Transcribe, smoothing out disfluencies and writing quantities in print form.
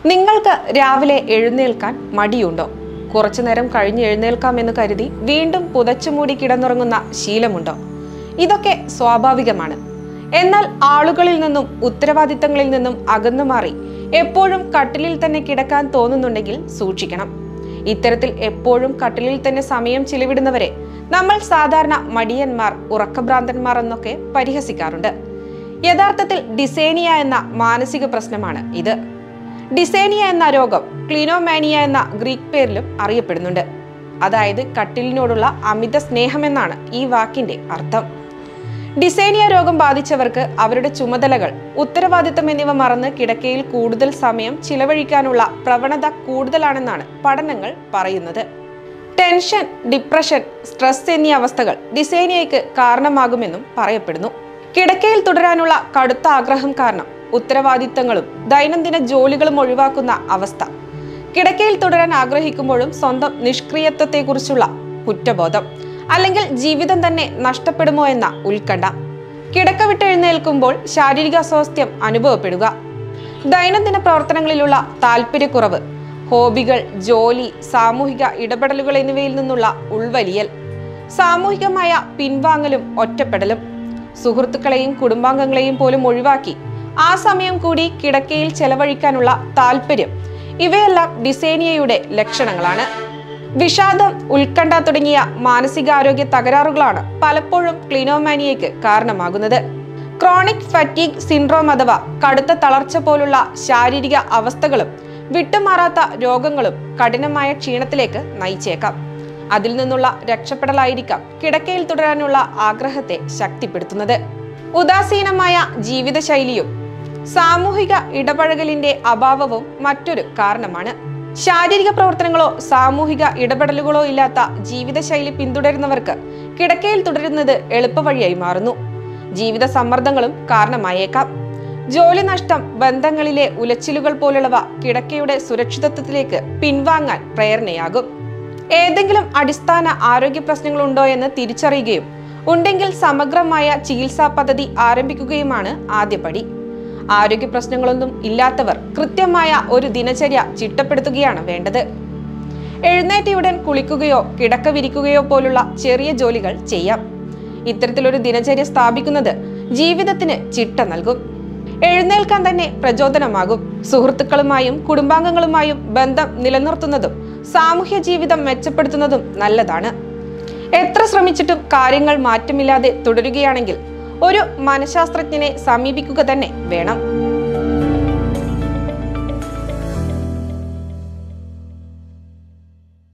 നിങ്ങൾക്ക് രാവിലെ എഴുന്നേൽക്കാൻ മടിയുണ്ടോ? കുറച്ചു നേരം കഴിഞ്ഞ് എഴുന്നേൽക്കാമെന്ന് കരുതി വീണ്ടും പുതച്ചുമൂടി കിടന്നുറങ്ങുന്ന ശീലമുണ്ടോ? ഇതൊക്കെ സ്വാഭാവികമാണ്. എന്നാൽ ആളുകളിൽ നിന്നും ഉത്തരവാദിത്തങ്ങളിൽ നിന്നും അകന്നു മാറി എപ്പോഴും കട്ടിലിൽ തന്നെ കിടക്കാൻ തോന്നുന്നുണ്ടെങ്കിൽ സൂക്ഷിക്കണം. ഇത്തരത്തിൽ എപ്പോഴും കട്ടിലിൽ തന്നെ സമയം ചിലവിടുന്നവരെ നമ്മൾ സാധാരണ മടിയന്മാർ, ഉറക്കഭ്രാന്തന്മാർ എന്നൊക്കെ പരിഹസിക്കാറുണ്ട്. യഥാർത്ഥത്തിൽ ഡിസേനിയ എന്ന മാനസിക പ്രശ്നമാണ് ഇത്. ഡിസേനിയ എന്ന രോഗം ക്ലിനോമാനിയ എന്ന ഗ്രീക്ക് പേരിലും അറിയപ്പെടുന്നുണ്ട്. അതായത് കട്ടിലിനോടുള്ള അമിത സ്നേഹമെന്നാണ് ഈ വാക്കിന്റെ അർത്ഥം. ഡിസേനിയ രോഗം ബാധിച്ചവർക്ക് അവരുടെ ചുമതലകൾ, ഉത്തരവാദിത്തം എന്നിവ മറന്ന് കിടക്കയിൽ കൂടുതൽ സമയം ചിലവഴിക്കാനുള്ള പ്രവണത കൂടുതലാണെന്നാണ് പഠനങ്ങൾ പറയുന്നത്. ടെൻഷൻ, ഡിപ്രഷൻ, സ്ട്രെസ് എന്നീ അവസ്ഥകൾ ഡിസേനിയയ്ക്ക് കാരണമാകുമെന്നും പറയപ്പെടുന്നു. കിടക്കയിൽ തുടരാനുള്ള കടുത്ത ആഗ്രഹം കാരണം ഉത്തരവാദിത്തങ്ങളും ദൈനംദിന ജോലികളും ഒഴിവാക്കുന്ന അവസ്ഥ, കിടക്കയിൽ തുടരാൻ ആഗ്രഹിക്കുമ്പോഴും സ്വന്തം നിഷ്ക്രിയത്വത്തെക്കുറിച്ചുള്ള കുറ്റബോധം, അല്ലെങ്കിൽ ജീവിതം തന്നെ നഷ്ടപ്പെടുമോ എന്ന ഉത്കണ്ഠ, കിടക്ക വിട്ടെഴുന്നേൽക്കുമ്പോൾ ശാരീരിക അസ്വാസ്ഥ്യം അനുഭവപ്പെടുക, ദൈനംദിന പ്രവർത്തനങ്ങളിലുള്ള താല്പര്യക്കുറവ്, ഹോബികൾ, ജോലി, സാമൂഹിക ഇടപെടലുകൾ എന്നിവയിൽ നിന്നുള്ള ഉൾവലിയൽ, സാമൂഹികമായ പിൻവാങ്ങലും ഒറ്റപ്പെടലും, സുഹൃത്തുക്കളെയും കുടുംബാംഗങ്ങളെയും പോലും ഒഴിവാക്കി ആ സമയം കൂടി കിടക്കയിൽ ചെലവഴിക്കാനുള്ള താല്പര്യം, ഇവയെല്ലാം ഡിസേനിയയുടെ ലക്ഷണങ്ങളാണ്. വിഷാദം, ഉത്കണ്ഠ തുടങ്ങിയ മാനസികാരോഗ്യ തകരാറുകളാണ് പലപ്പോഴും ക്ലിനോമാനിയയ്ക്ക് കാരണമാകുന്നത്. ക്രോണിക് ഫറ്റീഗ് സിൻഡ്രോം അഥവാ കടുത്ത തളർച്ച പോലുള്ള ശാരീരിക അവസ്ഥകളും വിട്ടുമാറാത്ത രോഗങ്ങളും കഠിനമായ ക്ഷീണത്തിലേക്ക് നയിച്ചേക്കാം. അതിൽ നിന്നുള്ള രക്ഷപ്പെടലായിരിക്കാം കിടക്കയിൽ തുടരാനുള്ള ആഗ്രഹത്തെ ശക്തിപ്പെടുത്തുന്നത്. ഉദാസീനമായ ജീവിതശൈലിയും സാമൂഹിക ഇടപഴകലിന്റെ അഭാവവും മറ്റൊരു കാരണമാണ്. ശാരീരിക പ്രവർത്തനങ്ങളോ സാമൂഹിക ഇടപെടലുകളോ ഇല്ലാത്ത ജീവിതശൈലി പിന്തുടരുന്നവർക്ക് കിടക്കയിൽ തുടരുന്നത് എളുപ്പവഴിയായി മാറുന്നു. ജീവിത സമ്മർദ്ദങ്ങളും കാരണമായേക്കാം. ജോലി നഷ്ടം, ബന്ധങ്ങളിലെ ഉലച്ചിലുകൾ പോലുള്ളവ കിടക്കയുടെ സുരക്ഷിതത്വത്തിലേക്ക് പിൻവാങ്ങാൻ പ്രേരണയാകും. ഏതെങ്കിലും അടിസ്ഥാന ആരോഗ്യ പ്രശ്നങ്ങളുണ്ടോ എന്ന് തിരിച്ചറിയുകയും ഉണ്ടെങ്കിൽ സമഗ്രമായ ചികിത്സാ പദ്ധതി ആരംഭിക്കുകയുമാണ് ആദ്യപടി. ആരോഗ്യ പ്രശ്നങ്ങളൊന്നും ഇല്ലാത്തവർ കൃത്യമായ ഒരു ദിനചര്യ ചിട്ടപ്പെടുത്തുകയാണ് വേണ്ടത്. എഴുന്നേറ്റയുടൻ കുളിക്കുകയോ കിടക്ക വിരിക്കുകയോ പോലുള്ള ചെറിയ ജോലികൾ ചെയ്യാം. ഇത്തരത്തിലൊരു ദിനചര്യ സ്ഥാപിക്കുന്നത് ജീവിതത്തിന് ചിട്ട നൽകും. എഴുന്നേൽക്കാൻ തന്നെ പ്രചോദനമാകും. സുഹൃത്തുക്കളുമായും കുടുംബാംഗങ്ങളുമായും ബന്ധം നിലനിർത്തുന്നതും സാമൂഹ്യ ജീവിതം മെച്ചപ്പെടുത്തുന്നതും നല്ലതാണ്. എത്ര ശ്രമിച്ചിട്ടും കാര്യങ്ങൾ മാറ്റമില്ലാതെ തുടരുകയാണെങ്കിൽ ഒരു മനഃശാസ്ത്രജ്ഞനെ സമീപിക്കുക തന്നെ വേണം.